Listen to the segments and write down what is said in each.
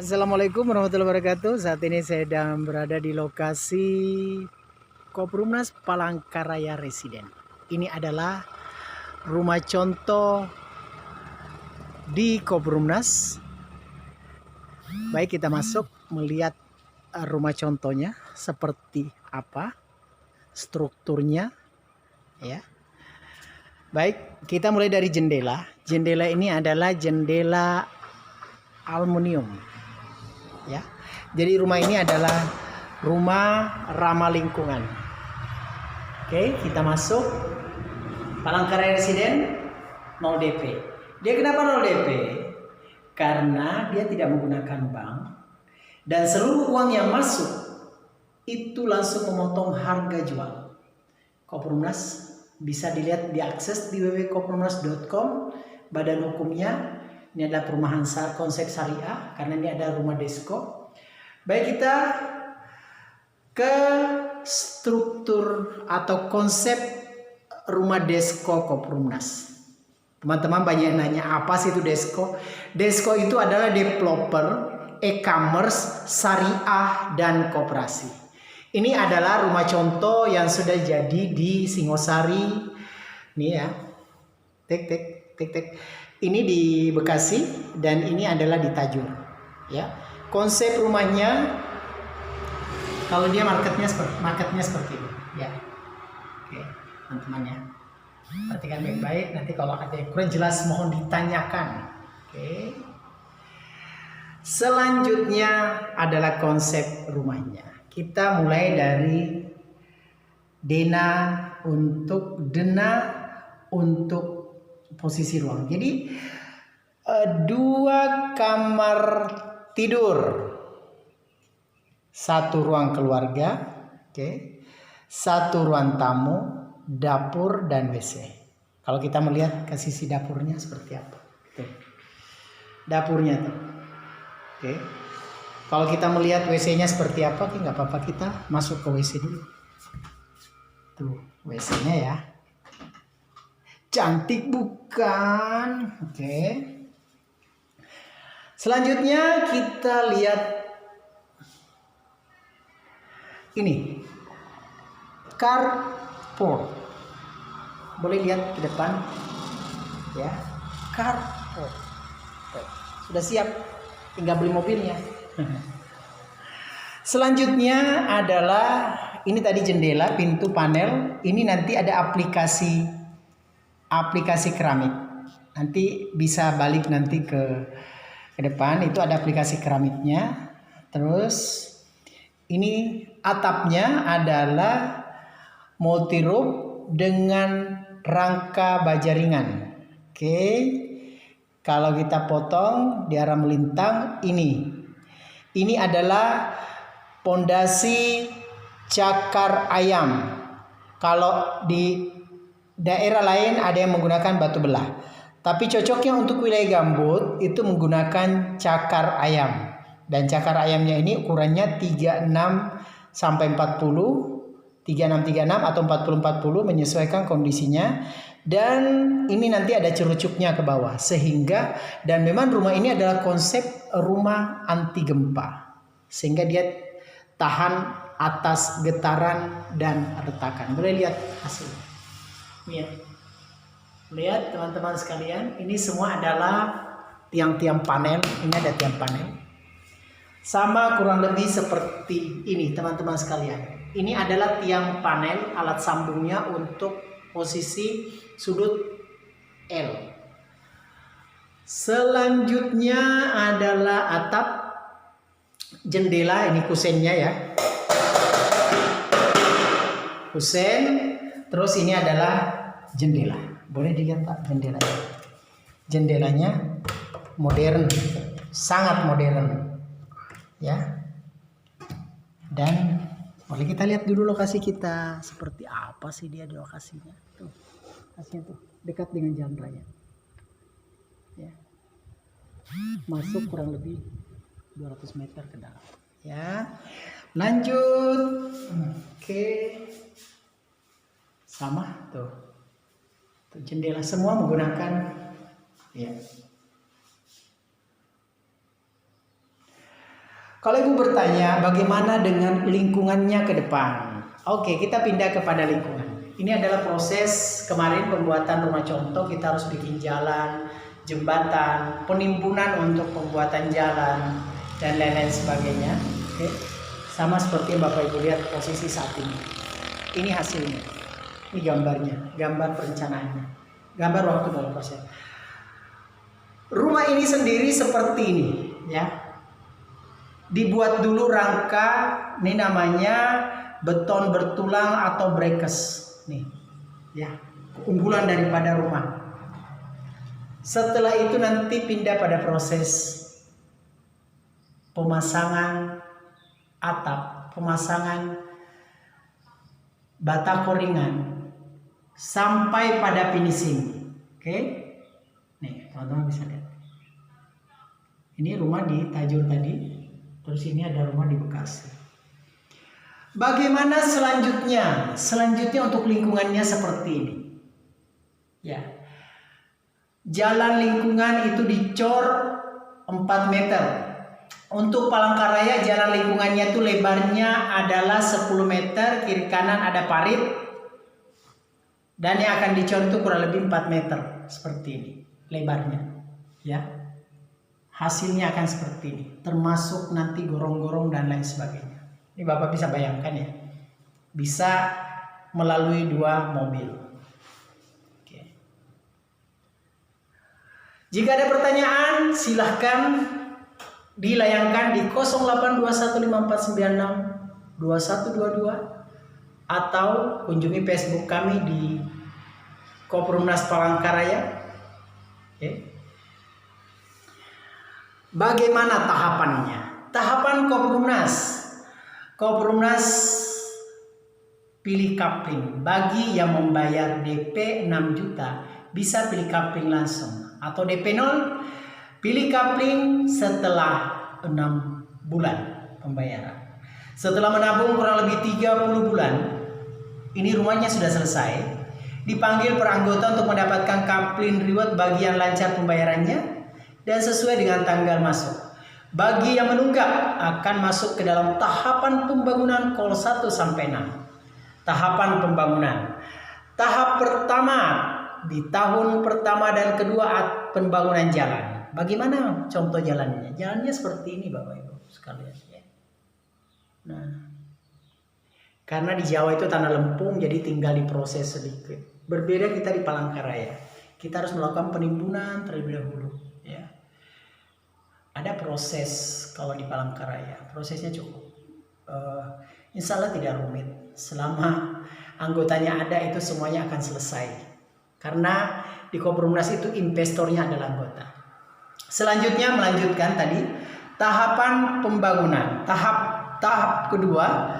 Assalamualaikum warahmatullahi wabarakatuh. Saat ini saya sedang berada di lokasi Koprumnas Palangkaraya Residen. Ini adalah rumah contoh di Koprumnas. Baik, kita masuk melihat rumah contohnya seperti apa strukturnya, ya. Baik, kita mulai dari jendela. Jendela ini adalah jendela aluminium, ya. Jadi rumah ini adalah rumah ramah lingkungan. Oke, kita masuk. Palangkaraya Residen 0 DP. Dia kenapa 0 DP? Karena dia tidak menggunakan bank dan seluruh uang yang masuk itu langsung memotong harga jual. Koprumnas bisa dilihat, diakses di www.koprumnas.com. Badan hukumnya ini adalah perumahan konsep syariah karena ini ada rumah desko. Baik, kita ke struktur atau konsep rumah desko Koprumnas. Teman-teman banyak yang nanya apa sih itu desko? Desko itu adalah developer e-commerce, syariah, dan koperasi. Ini adalah rumah contoh yang sudah jadi di Singosari. Nih ya. Tik. Ini di Bekasi dan ini adalah di Tajur. Ya. Konsep rumahnya, kalau dia marketnya seperti ini. Ya. Oke, teman-teman ya. Perhatikan baik-baik. Nanti kalau ada yang kurang jelas mohon ditanyakan. Oke. Selanjutnya adalah konsep rumahnya. Kita mulai dari dena untuk posisi ruang. Jadi 2 kamar tidur, 1 ruang keluarga, oke, 1 ruang tamu, dapur dan WC. Kalau kita melihat ke sisi dapurnya seperti apa, tuh. Dapurnya tuh, oke. Kalau kita melihat WC-nya seperti apa, nggak apa-apa, kita masuk ke WC dulu. Tuh WC-nya ya. Cantik bukan? Oke. Selanjutnya kita lihat ini. Carport. Boleh lihat ke depan. Ya. Carport. Sudah siap. Tinggal beli mobilnya. Selanjutnya adalah ini tadi jendela, pintu, panel. Ini nanti ada aplikasi keramik. Nanti bisa balik nanti ke depan, itu ada aplikasi keramiknya. Terus ini atapnya adalah multi roof dengan rangka baja ringan. Oke. Kalau kita potong di arah melintang, ini adalah pondasi cakar ayam. Kalau di daerah lain ada yang menggunakan batu belah. Tapi cocoknya untuk wilayah gambut itu menggunakan cakar ayam. Dan cakar ayamnya ini ukurannya 36 sampai 40, 36 atau 40 menyesuaikan kondisinya. Dan ini nanti ada cerucuknya ke bawah sehingga, dan memang rumah ini adalah konsep rumah anti gempa sehingga dia tahan atas getaran dan retakan. Boleh lihat hasilnya. Lihat teman-teman sekalian, ini semua adalah tiang-tiang panel. Ini ada tiang panel. Sama kurang lebih seperti ini teman-teman sekalian. Ini adalah tiang panel, alat sambungnya untuk posisi sudut L. Selanjutnya adalah atap jendela, ini kusennya ya. Kusen, terus ini adalah jendela. Boleh dilihat Pak jendelanya. Jendelanya modern, sangat modern. Ya. Dan boleh kita lihat dulu lokasi kita seperti apa sih dia di lokasinya. Tuh. Lokasinya tuh dekat dengan jalan raya. Ya. Masuk kurang lebih 200 meter ke dalam. Ya. Lanjut. Oke. Sama tuh. Tuh jendela semua menggunakan ya. Kalau ibu bertanya bagaimana dengan lingkungannya ke depan, oke, kita pindah kepada lingkungan. Ini adalah proses kemarin pembuatan rumah contoh. Kita harus bikin jalan, jembatan, penimbunan untuk pembuatan jalan dan lain-lain sebagainya. Oke, sama seperti yang Bapak Ibu lihat posisi saat ini. Ini hasilnya, ini gambarnya, gambar perencanaannya, gambar waktu 0%. Rumah ini sendiri seperti ini, ya. Dibuat dulu rangka, ini namanya beton bertulang atau brekes, nih, ya, keunggulan daripada rumah. Setelah itu nanti pindah pada proses pemasangan atap, pemasangan bata koringan sampai pada finishing. Oke, nih teman-teman bisa lihat. Ini rumah di Tajur tadi. Terus ini ada rumah di Bekasi. Bagaimana selanjutnya? Selanjutnya untuk lingkungannya seperti ini. Ya. Jalan lingkungan itu dicor 4 meter. Untuk Palangkaraya jalan lingkungannya itu lebarnya adalah 10 meter, kiri kanan ada parit. Dan yang akan dicor itu kurang lebih 4 meter seperti ini lebarnya. Ya. Hasilnya akan seperti ini, termasuk nanti gorong-gorong dan lain sebagainya. Ini Bapak bisa bayangkan ya, bisa melalui 2 mobil. Oke. Jika ada pertanyaan silahkan dilayangkan di 082154962122 atau kunjungi Facebook kami di Koprumnas Palangkaraya. Oke. Bagaimana tahapannya? Tahapan Koprumnas. Koprumnas pilih kapling. Bagi yang membayar DP 6 juta bisa pilih kapling langsung. Atau DP 0 pilih kapling setelah 6 bulan pembayaran. Setelah menabung kurang lebih 30 bulan, ini rumahnya sudah selesai. Dipanggil per anggota untuk mendapatkan kapling reward bagi yang lancar pembayarannya dan sesuai dengan tanggal masuk. Bagi yang menunggak akan masuk ke dalam tahapan pembangunan kol 1 sampai 6. Tahapan pembangunan. Tahap pertama di tahun pertama dan kedua pembangunan jalan. Bagaimana contoh jalannya? Jalannya seperti ini Bapak Ibu sekalian. Nah, karena di Jawa itu tanah lempung jadi tinggal diproses sedikit. Berbeda kita di Palangkaraya. Kita harus melakukan penimbunan terlebih dahulu. Ya. Ada proses kalau di Palangkaraya, prosesnya cukup insya Allah tidak rumit. Selama anggotanya ada itu semuanya akan selesai. Karena di Koprumnas itu investornya adalah anggota. Selanjutnya melanjutkan tadi tahapan pembangunan. Tahap kedua,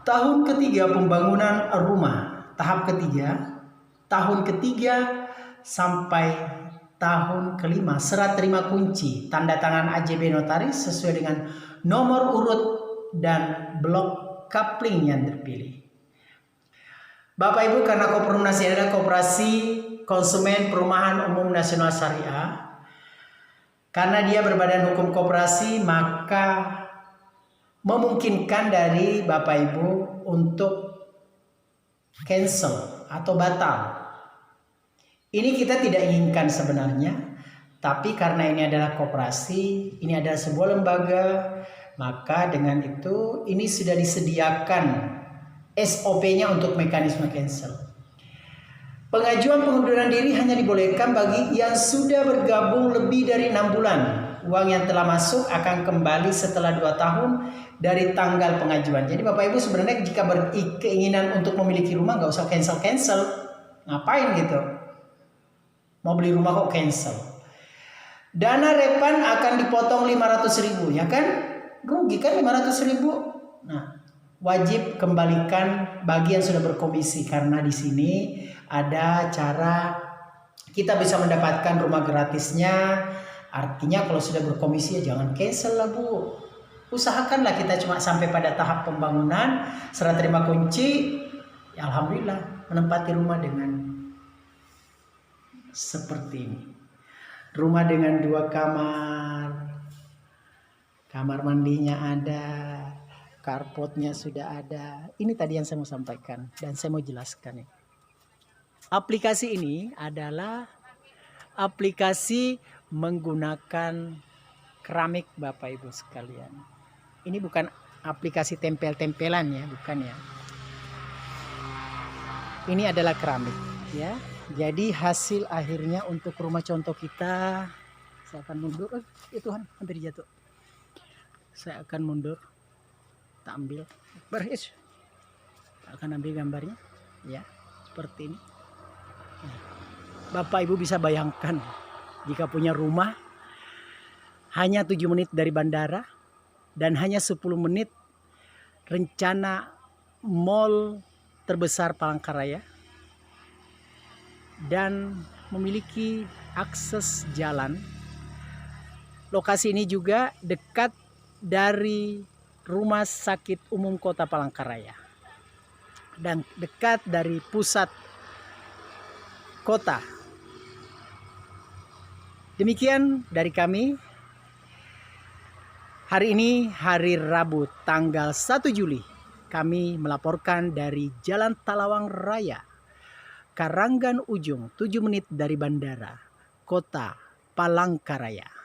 tahun ketiga pembangunan rumah. Tahap ketiga, tahun ketiga sampai tahun kelima, serat terima kunci, tanda tangan AJB notaris sesuai dengan nomor urut dan blok kapling yang terpilih. Bapak Ibu, karena Koprumnas ini adalah Koperasi Konsumen Perumahan Umum Nasional Syariah, karena dia berbadan hukum koperasi, maka memungkinkan dari Bapak Ibu untuk cancel atau batal. Ini kita tidak inginkan sebenarnya, tapi karena ini adalah koperasi, ini adalah sebuah lembaga, maka dengan itu ini sudah disediakan SOP-nya untuk mekanisme cancel. Pengajuan pengunduran diri hanya dibolehkan bagi yang sudah bergabung lebih dari 6 bulan. Uang yang telah masuk akan kembali setelah 2 tahun dari tanggal pengajuan. Jadi Bapak Ibu sebenarnya jika berkeinginan untuk memiliki rumah nggak usah cancel-cancel. Ngapain gitu? Mau beli rumah kok cancel. Dana repan akan dipotong 500.000, ya kan? Rugi kan 500.000. Nah, wajib kembalikan bagi yang sudah berkomisi, karena di sini ada cara kita bisa mendapatkan rumah gratisnya. Artinya kalau sudah berkomisi ya jangan cancel lah Bu. Usahakanlah kita cuma sampai pada tahap pembangunan, serah terima kunci, ya alhamdulillah menempati rumah dengan seperti ini. Rumah dengan 2 kamar, Kamar mandinya ada, carportnya sudah ada. Ini tadi yang saya mau sampaikan dan saya mau jelaskan nih. Aplikasi ini adalah aplikasi menggunakan keramik Bapak Ibu sekalian. Ini bukan aplikasi tempel-tempelan ya, bukan ya. Ini adalah keramik ya. Jadi hasil akhirnya untuk rumah contoh kita, saya akan mundur. Ya Tuhan, hampir jatuh. Saya akan mundur. Tak ambil. Beres. Akan ambil gambarnya ya, seperti ini. Bapak Ibu bisa bayangkan jika punya rumah hanya 7 menit dari bandara dan hanya 10 menit rencana mall terbesar Palangkaraya dan memiliki akses jalan. Lokasi ini juga dekat dari Rumah Sakit Umum Kota Palangkaraya dan dekat dari pusat kota. Demikian dari kami. Hari ini hari Rabu tanggal 1 Juli. Kami melaporkan dari Jalan Talawang Raya, Karanggan Ujung, 7 menit dari bandara, Kota Palangkaraya.